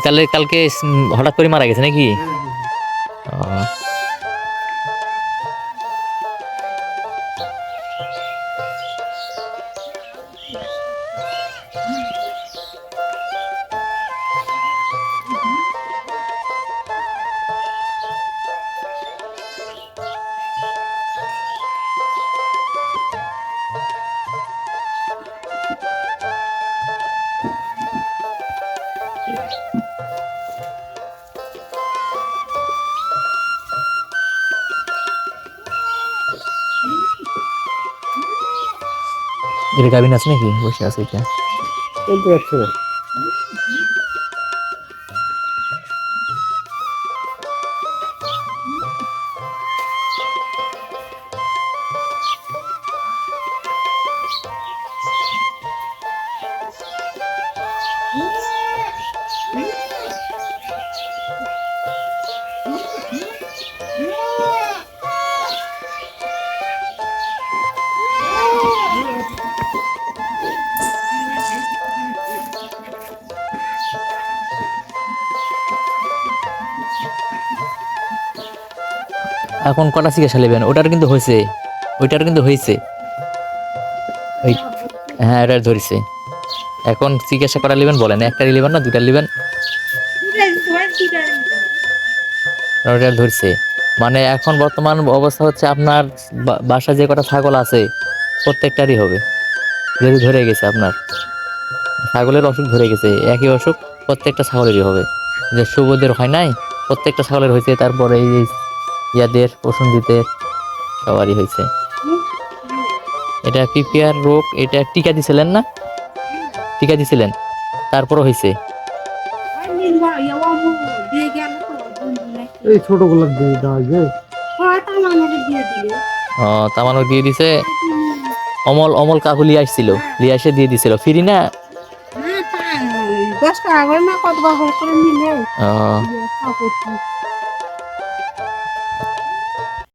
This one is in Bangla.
তাহলে কালকে হঠাৎ করে মারা গেছে নাকি? ও, এটা গাভিন আছে নাকি? বসে আছে এটা। বলতে পারছি না। এখন কটা চিকিৎসা নেবেন? ওটার কিন্তু হয়েছে, ওইটার কিন্তু হয়েছে। ওই হ্যাঁ, ওটার ধরেছে। এখন চিকিৎসা করা নেবেন বলেন, একটা নেবেন না দুটা নেবেন? ওটার ধরছে মানে এখন বর্তমান অবস্থা হচ্ছে আপনার বাসা যে কটা ছাগল আছে প্রত্যেকটারই হবে, যেহেতু ধরে গেছে আপনার ছাগলের অসুখ ধরে গেছে, একই অসুখ প্রত্যেকটা ছাগলেরই হবে। যে শুভদের হয় নাই, প্রত্যেকটা ছাগলের হয়েছে। তারপরে এই যে ইয়াদের প্রসূনজিতের সবারই হয়েছে। এটা পিপিআর রোগ, এটা টিকা দিছিলেন না? টিকা দিছিলেন, তারপরও হয়েছে। এই ছোটগুলো দিয়ে দেওয়া যায়। ও, তামানো দিয়ে দিছে। অমল অমল কাকু লিয়ে আসছিল, লিয়ে এসে দিয়ে দিছিল ফ্রি না? 10 টাকা করে না কত করে নিলে ও,